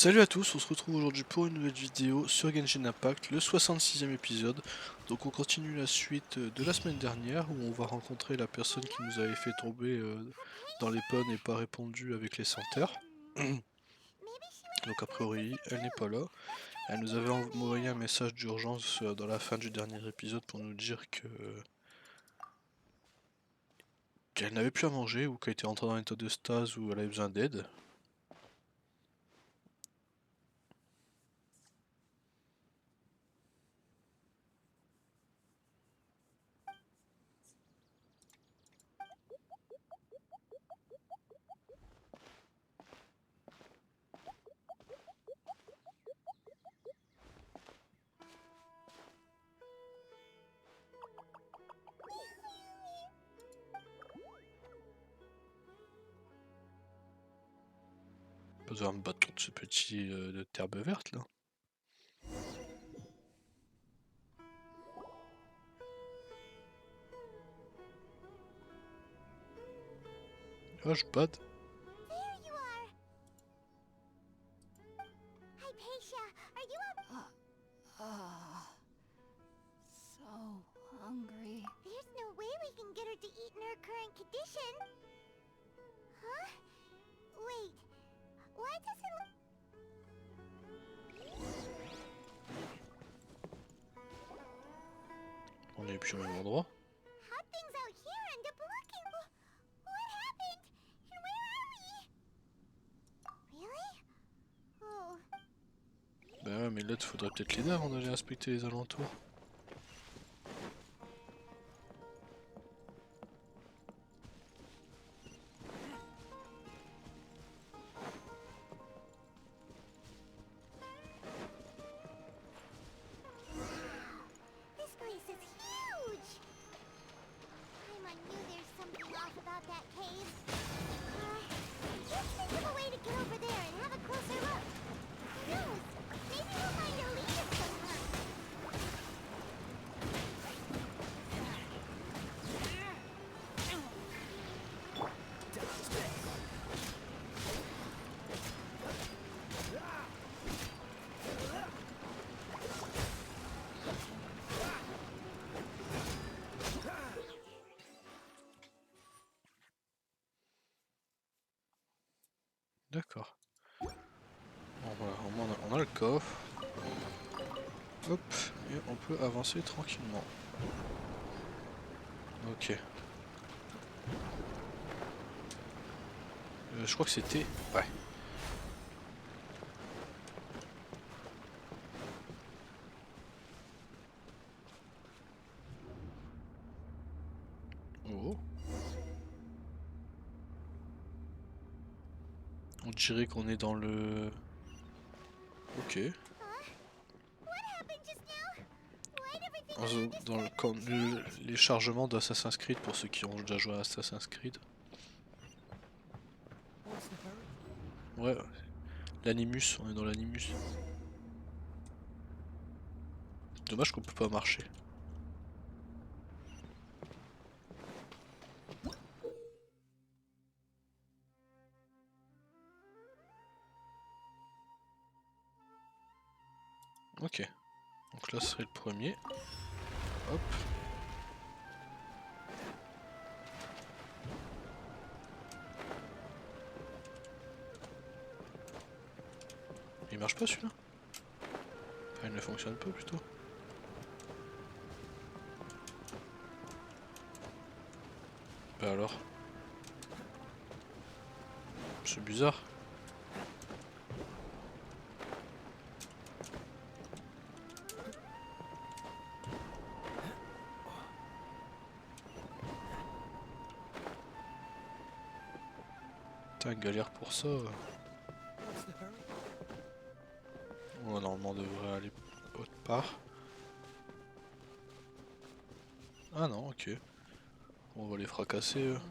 Salut à tous, on se retrouve aujourd'hui pour une nouvelle vidéo sur Genshin Impact, le 66e épisode. Donc on continue la suite de la semaine dernière où on va rencontrer la personne qui nous avait fait tomber dans les pommes et pas répondu avec les senteurs. Donc a priori elle n'est pas là. Elle nous avait envoyé un message d'urgence dans la fin du dernier épisode pour nous dire qu'elle n'avait plus à manger ou qu'elle était rentrée dans un état de stase où elle avait besoin d'aide. Pas besoin de me battre contre ce petit de terre verte là. Ah je bats. Hungry. There's no way we can get her to eat in her current condition. Huh? Wait. Why does it look... On est plus au même endroit. Hot things out here end up looking... What happened? And where are we? Really? Oh. Bah ouais, mais là, il faudrait peut-être l'aider avant d'aller inspecter les alentours. This place is huge! I knew there's something off about that cave. Let's think of a way to get over there and have a closer look. Who knows? Maybe we'll find a lead sometime. D'accord. Bon voilà, au moins on a le coffre. Hop, et on peut avancer tranquillement. Ok. Je crois que c'était... Ouais. Oh. On dirait qu'on est dans le... Ok. Dans les chargements d'Assassin's Creed pour ceux qui ont déjà joué à Assassin's Creed. Ouais, l'animus, on est dans l'animus. Dommage qu'on peut pas marcher. Ok, donc là ce serait le premier. Hop. Il marche pas celui-là? Enfin, il ne fonctionne pas plutôt. Bah alors. C'est bizarre. Putain, galère pour ça. Ouais, normalement on devrait aller autre part. Ah non, ok. On va les fracasser eux.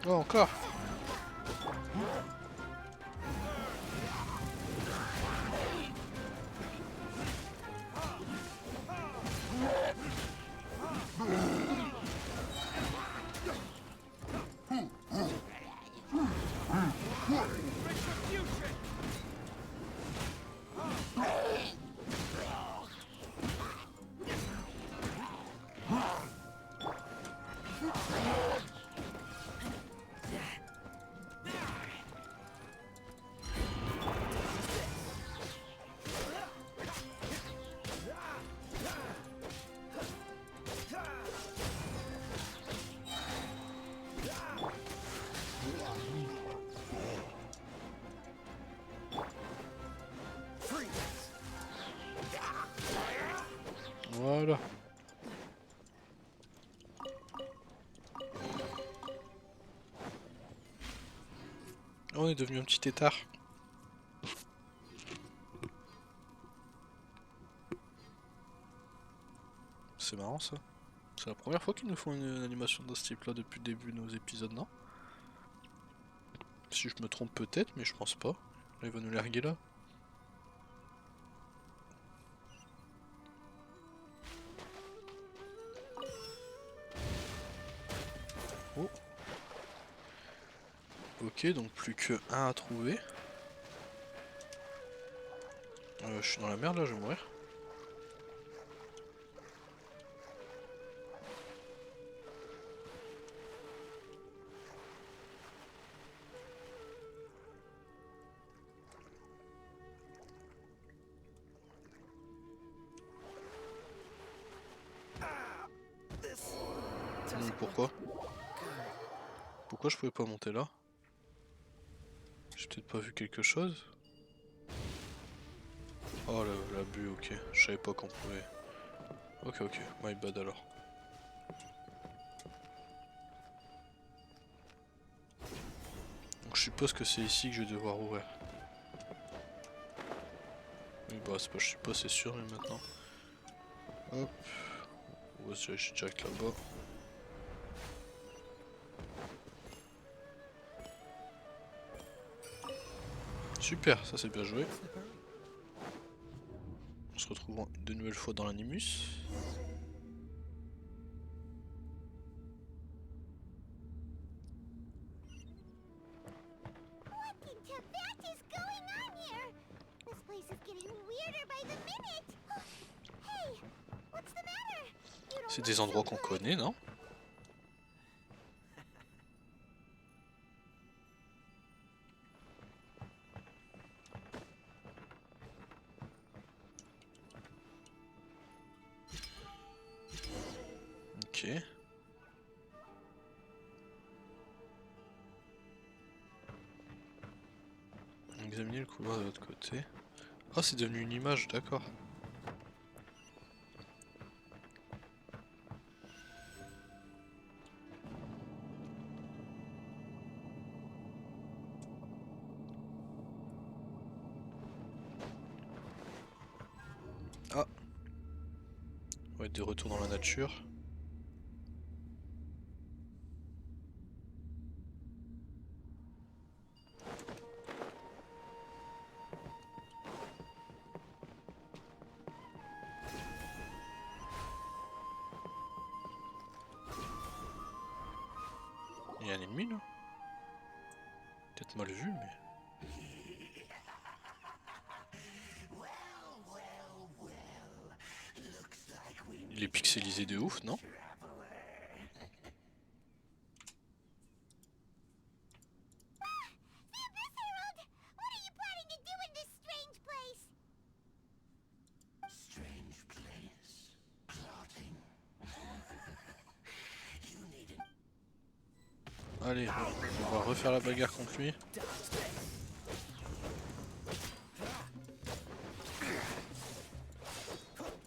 Oh, encore. Voilà. On est devenu un petit tétard. C'est marrant ça. C'est la première fois qu'ils nous font une animation de ce type là depuis le début de nos épisodes, non? Si je me trompe peut-être, mais je pense pas. Là, il va nous larguer là. Oh. Ok, donc plus que un à trouver. Je suis dans la merde là, je vais mourir. Pourquoi? Pourquoi je pouvais pas monter là? J'ai peut-être pas vu quelque chose? Oh l'abus, ok. Je savais pas qu'on pouvait. Ok, ok, my bad alors. Donc je suppose que c'est ici que je vais devoir ouvrir. Oui, bah c'est pas je suppose, c'est sûr, mais maintenant. Hop. On va se diriger direct là-bas. Super, ça c'est bien joué. On se retrouve de nouvelles fois dans l'animus. C'est des endroits qu'on connaît, non? Ok. Examiner le couloir de l'autre côté. Ah, c'est devenu une image, d'accord. Ah. Ouais, des retours dans la nature. Il y a un ennemi là? Peut-être mal vu, mais. Il est pixelisé de ouf, non? Allez, on va refaire la bagarre contre lui.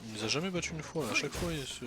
Il nous a jamais battu une fois, à chaque fois il se...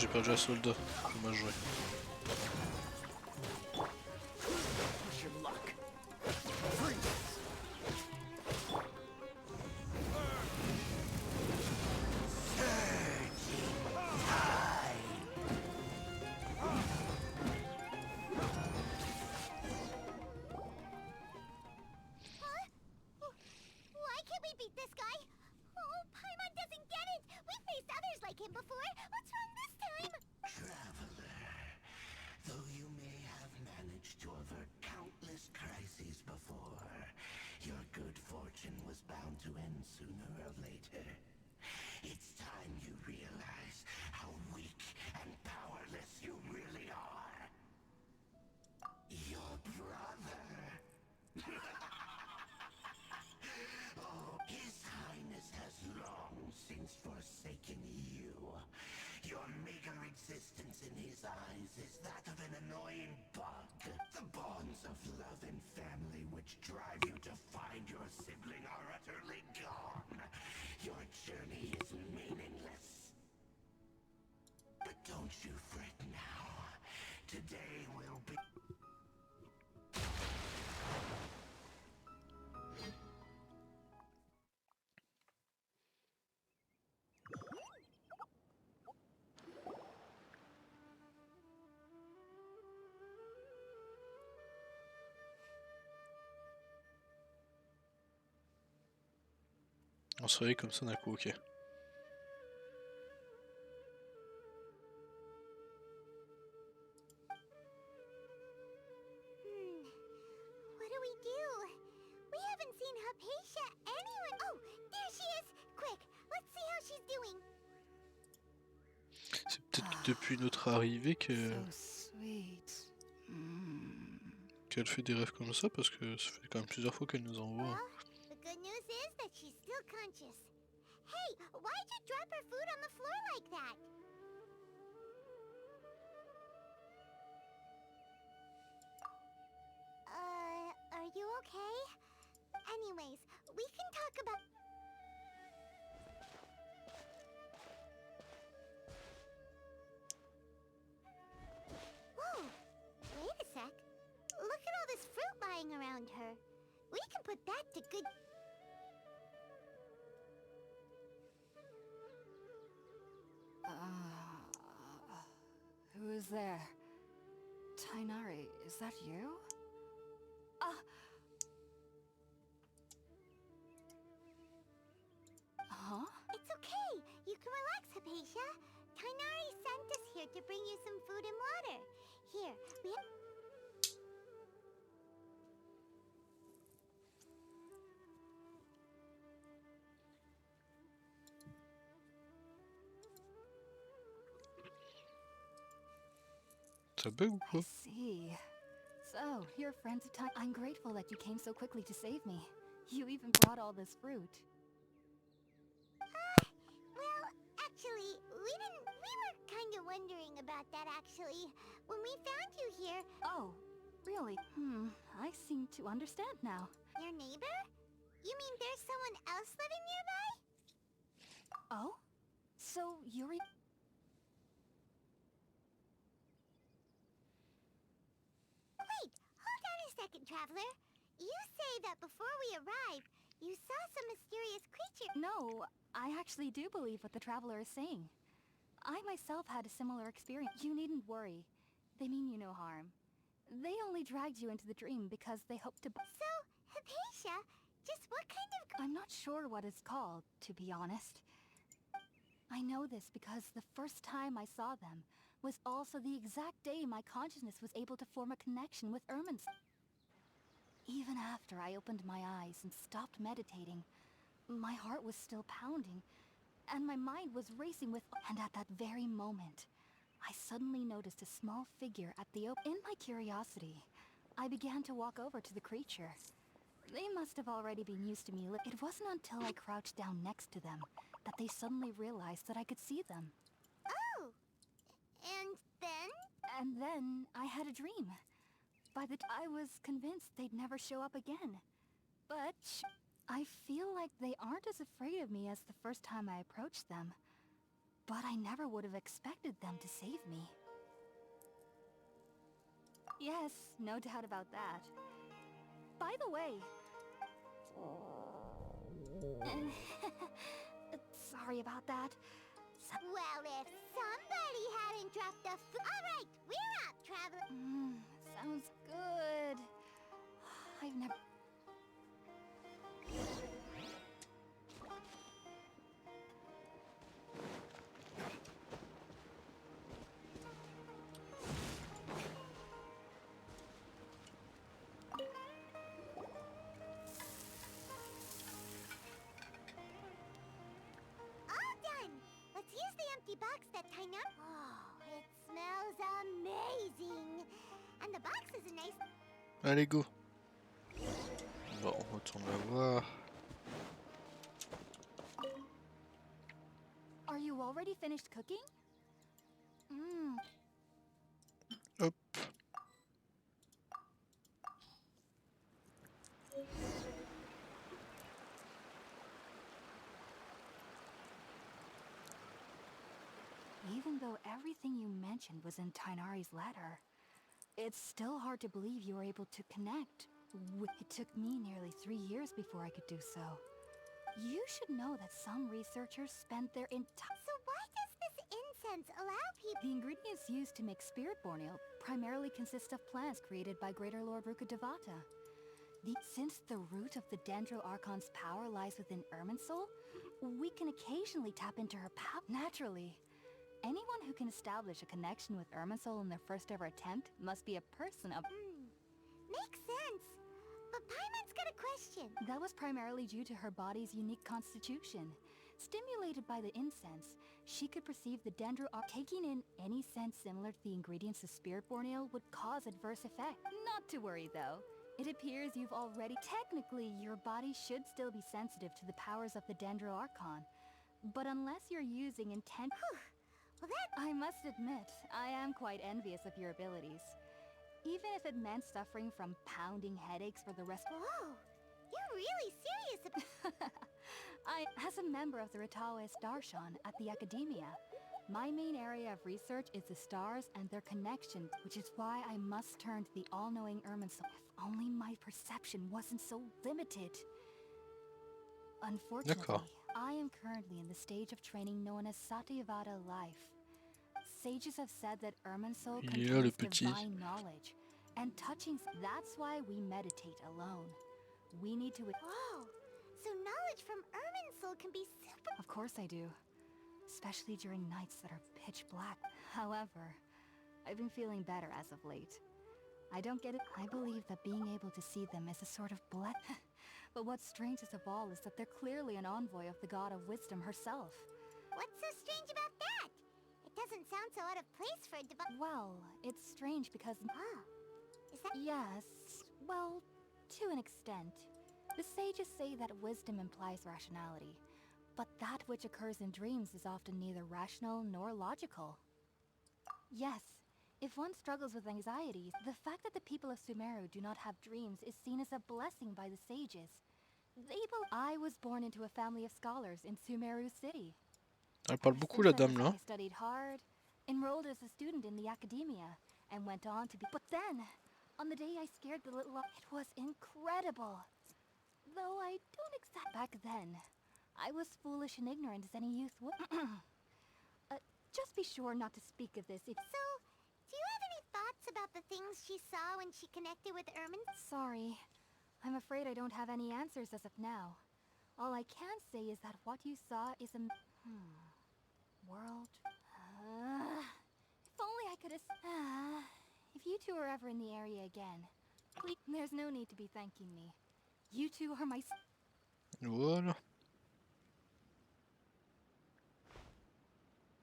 j'ai perdu un soldat. Dommage joué. Why can't we beat this guy? Oh, Paimon doesn't get it! We faced others like him before! What's wrong this time? Traveler, though you may have managed to avert countless crises before, your good fortune was bound to end sooner or later. It's time you realize how weak and powerless you really are. Your brother. Oh, His Highness has long since forsaken you. Your meager existence in his eyes is that of an annoying bug. The bonds of love and family which drive you to find your sibling are utterly gone. Your journey is meaningless. But don't you fret now. Today will be... On se réveille comme ça d'un coup, ok. What do we do? We haven't seen Hypatia anywhere. Oh, there she is! Quick, let's see how she's doing. C'est peut-être depuis notre arrivée qu'elle fait des rêves comme ça, parce que ça fait quand même plusieurs fois qu'elle nous envoie. Well, the good news is that she's still conscious. Hey, why'd you drop her food on the floor like that? Are you okay? Anyways, we can talk about... Whoa, wait a sec. Look at all this fruit lying around her. We can put that to good... Who is there? Tainari, is that you? Huh? It's okay. You can relax, Hypatia. Tainari sent us here to bring you some food and water. Here, we have... Ça bug ou I quoi? see. So, you're friends of time. I'm grateful that you came so quickly to save me. You even brought all this fruit. Well, actually, we were kind of wondering about that, actually. When we found you here... Oh, really? I seem to understand now. Your neighbor? You mean there's someone else living nearby? Oh? So, you're... Wait, hold on a second, Traveler. You say that before we arrived, you saw some mysterious creature... No, I actually do believe what the Traveler is saying. I myself had a similar experience. You needn't worry. They mean you no harm. They only dragged you into the dream because they hoped to... So, Hypatia, just what kind of... I'm not sure what it's called, to be honest. I know this because the first time I saw them was also the exact day my consciousness was able to form a connection with Ermin's. Even after I opened my eyes and stopped meditating, my heart was still pounding, and my mind was racing with... And at that very moment, I suddenly noticed a small figure at the In my curiosity, I began to walk over to the creature. They must have already been used to me. It wasn't until I crouched down next to them that they suddenly realized that I could see them. Oh! And then? And then I had a dream. I was convinced they'd never show up again. But I feel like they aren't as afraid of me as the first time I approached them. but I never would have expected them to save me. Yes, no doubt about that. By the way... Sorry about that. Well, if somebody hadn't dropped the Alright, we're out, traveler. Sounds good. I've never... All done. Let's use the empty box that Taina... Oh, it smells amazing. And the box is a nice... Allez, go. Bon, on retourne la voir. Are you already finished cooking? Hop. Even though everything you mentioned was in Tainari's letter, it's still hard to believe you were able to connect. It took me nearly 3 years before I could do so. You should know that some researchers spent their entire... So why does this incense allow people... The ingredients used to make spirit-born ale primarily consist of plants created by Greater Lord Rukadevata. Since the root of the Dendro Archon's power lies within Irminsul, we can occasionally tap into her power naturally. Anyone who can establish a connection with Irminsul in their first ever attempt must be a person of... Makes sense. But Paimon's got a question. That was primarily due to her body's unique constitution. Stimulated by the incense, she could perceive the Dendro taking in any scent similar to the ingredients of Spirit-born Ale would cause adverse effect. Not to worry though. It appears you've already... Technically, your body should still be sensitive to the powers of the Dendro Archon. But unless you're using intent... Well, that... I must admit, I am quite envious of your abilities. Even if it meant suffering from pounding headaches for the rest... Whoa! You're really serious about... As a member of the Ratawe Darshan at the Academia, my main area of research is the stars and their connection, which is why I must turn to the all-knowing Irminsul. If only my perception wasn't so limited. Unfortunately, I am currently in the stage of training known as Satyavada life. Sages have said that Irminsul Il est là, le contains petit. divine knowledge, and touching... That's why we meditate alone. We need to... Whoa! So knowledge from Irminsul can be super... Of course I do. Especially during nights that are pitch black. However, I've been feeling better as of late. I don't get it. I believe that being able to see them is a sort of But what's strangest of all is that they're clearly an envoy of the god of wisdom herself. What's so strange about that? It doesn't sound so out of place for a Well, it's strange because... Oh. Is that... Yes, well, to an extent. The sages say that wisdom implies rationality, but that which occurs in dreams is often neither rational nor logical. Yes, if one struggles with anxieties, the fact that the people of Sumeru do not have dreams is seen as a blessing by the sages. I was born into a family of scholars in Sumeru City. Elle parle beaucoup la dame là. I studied hard, enrolled as a student in the academia, and went on to be... But then, on the day I scared the little... It was incredible. Though I don't exact... Back then, I was foolish and ignorant as any youth would... Just be sure not to speak of this if... So, do you have any thoughts about the things she saw when she connected with Irmin? Sorry. I'm afraid I don't have any answers as of now. All I can say is that what you saw is a... World... if only I could have... if you two are ever in the area again, please... There's no need to be thanking me. You two are my... Voilà.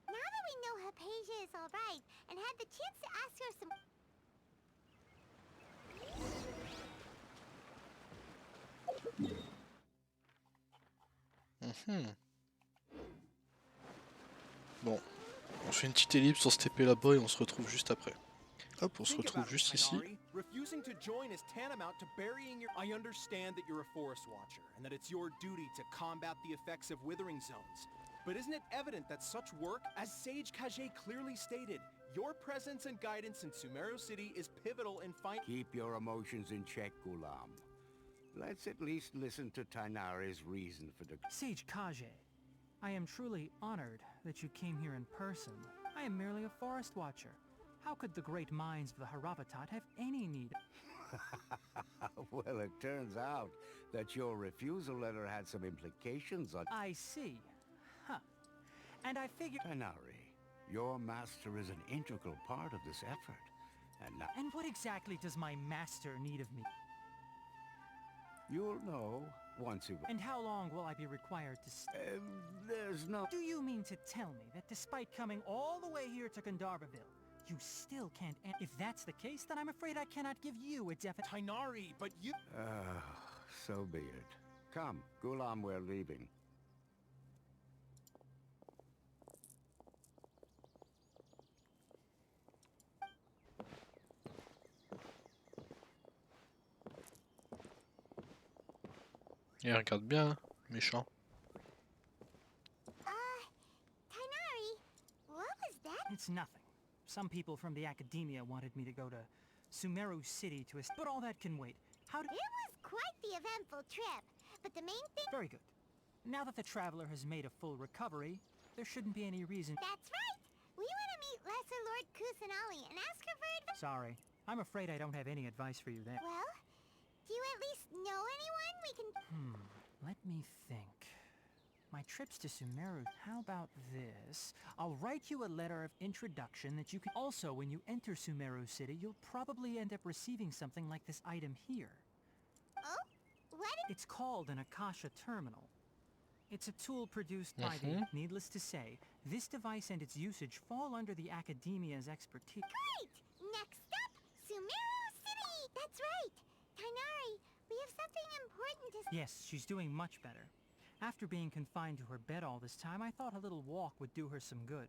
Now that we know Hypatia is alright, and had the chance to ask her some... Bon, on fait une petite ellipse sur ce TP là-bas et on se retrouve juste après. Hop, on se retrouve juste ici. Refusing to join is tantamount to burying your... I understand that you're a forest watcher and that it's your duty to combat the effects of withering zones. But isn't it evident that such work, as Sage Kage clearly stated, your presence and guidance in Sumeru City is pivotal in Keep your emotions in check, Gulam. Let's at least listen to Tainari's reason for the... Sage Kage, I am truly honored that you came here in person. I am merely a forest watcher. How could the great minds of the Haravatat have any need? Well, it turns out that your refusal letter had some implications on... I see. Huh. And I figured... Tainari, your master is an integral part of this effort. And now... And what exactly does my master need of me? You'll know once you... And how long will I be required to stay? There's no... Do you mean to tell me that despite coming all the way here to Gandharvaville, you still can't... If that's the case, then I'm afraid I cannot give you a definite... Tainari, but you... So be it. Come, Gulam, we're leaving. Et regarde bien, hein, méchant. Tainari, what was that? It's nothing. Some people from the academia wanted me to go to Sumeru City to... But all that can wait. How did... It was quite the eventful trip, but the main thing... Very good. Now that the traveler has made a full recovery, there shouldn't be any reason... That's right! We want to meet Lesser Lord Kusanali and ask her for advice. Sorry. I'm afraid I don't have any advice for you there. Well, do you at least know anyone we can... Let me think. My trips to Sumeru... How about this? I'll write you a letter of introduction that you can... Also, when you enter Sumeru City, you'll probably end up receiving something like this item here. Oh? What? It's called an Akasha Terminal. It's a tool produced by the... Needless to say, this device and its usage fall under the academia's expertise. Great! Next up, Sumeru City! That's right! Tainari, we have something important to... Yes, she's doing much better. After being confined to her bed all this time, I thought a little walk would do her some good.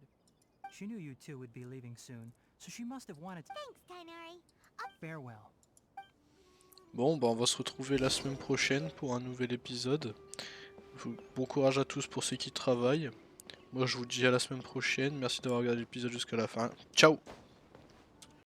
She knew you two would be leaving soon, so she must have wanted to... Thanks, Tainari. Farewell. Bon, bah on va se retrouver la semaine prochaine pour un nouvel épisode. Bon courage à tous pour ceux qui travaillent. Moi je vous dis à la semaine prochaine. Merci d'avoir regardé l'épisode jusqu'à la fin. Ciao!